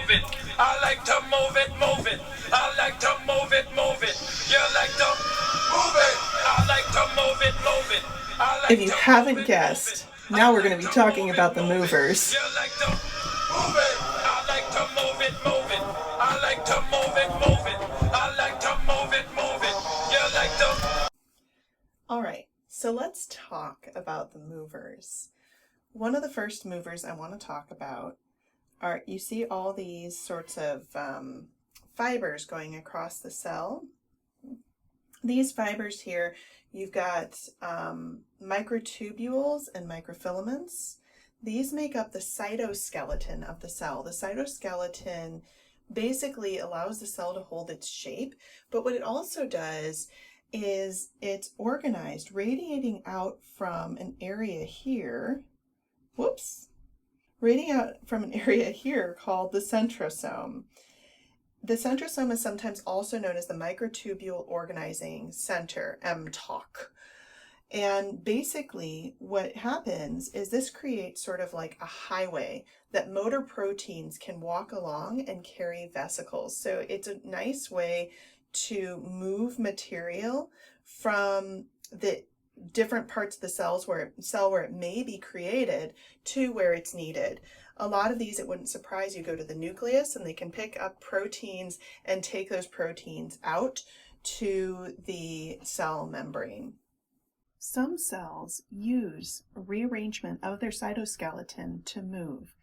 move it. I like to move it, move it. I like to move it, move it. You like to move it. I like to move it, move it. I like If you haven't guessed, now we're going to be talking about the movers. You like to move it. I like to move it, move it. I like to move it, move it. I like to move it, move it. You like to. All right, so let's talk about the movers. One of the first movers I want to talk about are, you see all these sorts of fibers going across the cell. These fibers here, you've got microtubules and microfilaments. These make up the cytoskeleton of the cell. The cytoskeleton basically allows the cell to hold its shape, but what it also does is it's organized, radiating out from an area here, radiating out from an area here called the centrosome. The centrosome is sometimes also known as the microtubule organizing center, MTOC. And basically what happens is this creates sort of like a highway that motor proteins can walk along and carry vesicles. So it's a nice way to move material from the different parts of the cell where it may be created to where it's needed. A lot of these, it wouldn't surprise you, go to the nucleus and they can pick up proteins and take those proteins out to the cell membrane. Some cells use a rearrangement of their cytoskeleton to move.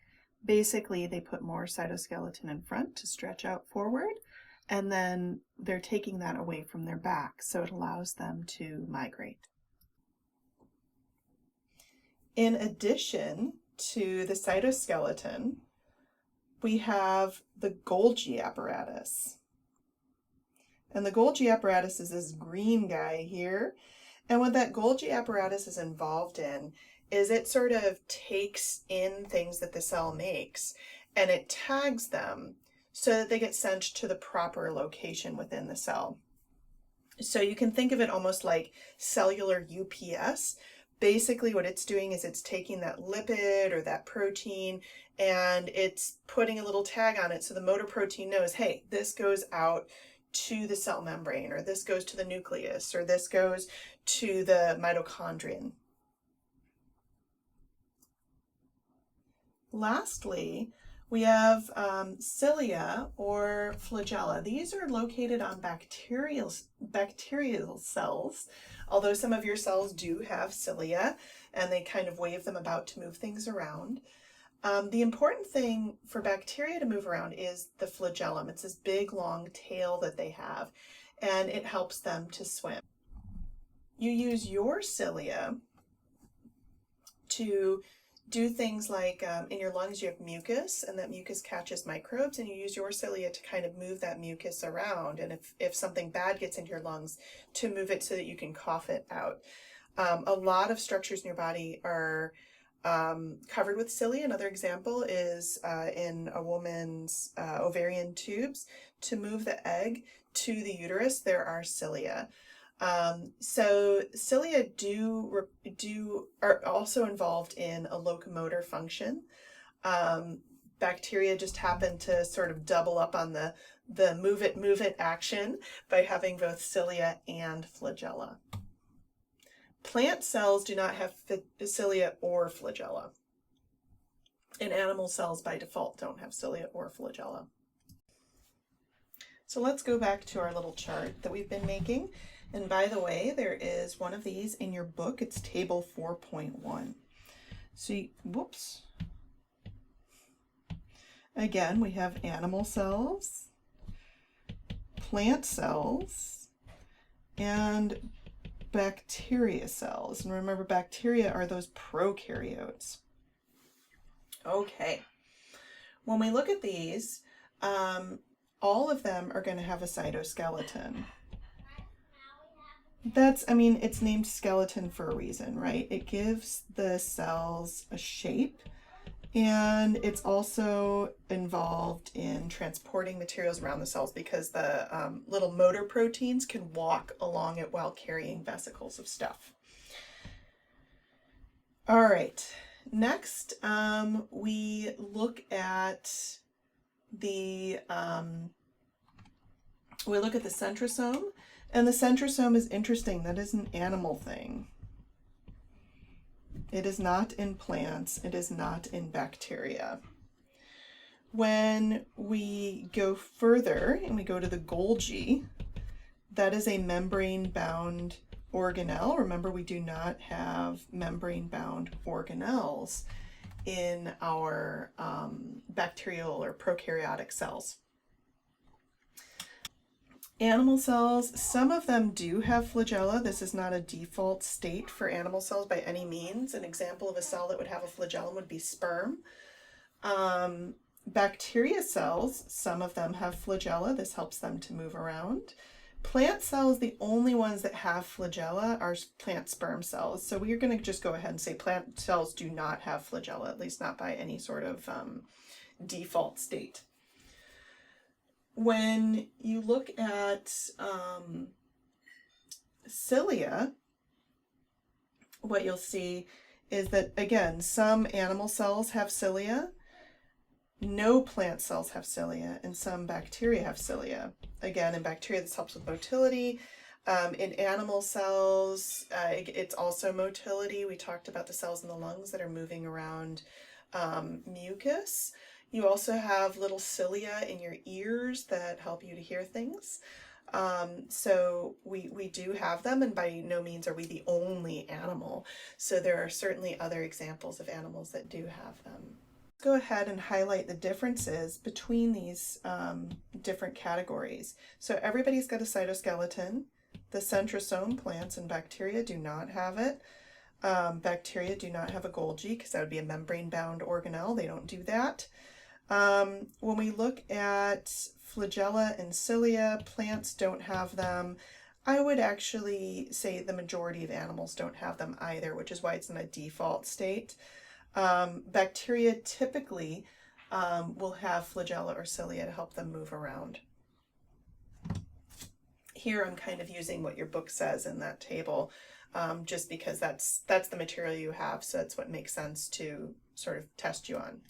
Basically, they put more cytoskeleton in front to stretch out forward, and then they're taking that away from their back, so it allows them to migrate. In addition to the cytoskeleton, we have the Golgi apparatus. And the Golgi apparatus is this green guy here. And what that Golgi apparatus is involved in is it sort of takes in things that the cell makes and it tags them so that they get sent to the proper location within the cell. So you can think of it almost like cellular UPS. Basically what it's doing is it's taking that lipid or that protein and it's putting a little tag on it so the motor protein knows, hey, this goes out to the cell membrane, or this goes to the nucleus, or this goes to the mitochondrion. Lastly, we have cilia or flagella. These are located on bacterial cells, although some of your cells do have cilia and they kind of wave them about to move things around. The important thing for bacteria to move around is the flagellum. It's this big long tail that they have, and it helps them to swim. You use your cilia to do things like in your lungs you have mucus, and that mucus catches microbes, and you use your cilia to kind of move that mucus around, and if something bad gets into your lungs, to move it so that you can cough it out. A lot of structures in your body are covered with cilia. Another example is in a woman's ovarian tubes. To move the egg to the uterus, there are cilia. So cilia are also involved in a locomotor function. Bacteria just happen to sort of double up on the move it action by having both cilia and flagella. Plant cells do not have cilia or flagella. And animal cells by default don't have cilia or flagella. So let's go back to our little chart that we've been making. And by the way, there is one of these in your book. It's table 4.1. So, again, we have animal cells, plant cells, and bacteria cells. And remember, bacteria are those prokaryotes. Okay. When we look at these, all of them are going to have a cytoskeleton. It's named skeleton for a reason, right? It gives the cells a shape, and it's also involved in transporting materials around the cells because the little motor proteins can walk along it while carrying vesicles of stuff. All right, next we look at we look at the centrosome, and the centrosome is interesting. That is an animal thing. It is not in plants. It is not in bacteria. When we go further and we go to the golgi, that is a membrane-bound organelle. Remember, we do not have membrane-bound organelles in our bacterial or prokaryotic cells. Animal cells, some of them do have flagella. This is not a default state for animal cells by any means. An example of a cell that would have a flagellum would be sperm. Bacteria cells, some of them have flagella. This helps them to move around. Plant cells, the only ones that have flagella are plant sperm cells. So we're going to just go ahead and say plant cells do not have flagella, at least not by any sort of default state. When you look at cilia, what you'll see is that, again, some animal cells have cilia, no plant cells have cilia, and some bacteria have cilia. Again, in bacteria, this helps with motility. In animal cells, it's also motility. We talked about the cells in the lungs that are moving around mucus. You also have little cilia in your ears that help you to hear things. So we do have them, and by no means are we the only animal. So there are certainly other examples of animals that do have them. Let's go ahead and highlight the differences between these different categories. So everybody's got a cytoskeleton. The centrosome, plants and bacteria, do not have it. Bacteria do not have a Golgi because that would be a membrane-bound organelle. They don't do that. When we look at flagella and cilia, plants don't have them. I would actually say the majority of animals don't have them either, which is why it's in a default state. Bacteria typically will have flagella or cilia to help them move around. Here I'm kind of using what your book says in that table, just because that's the material you have, so that's what makes sense to sort of test you on.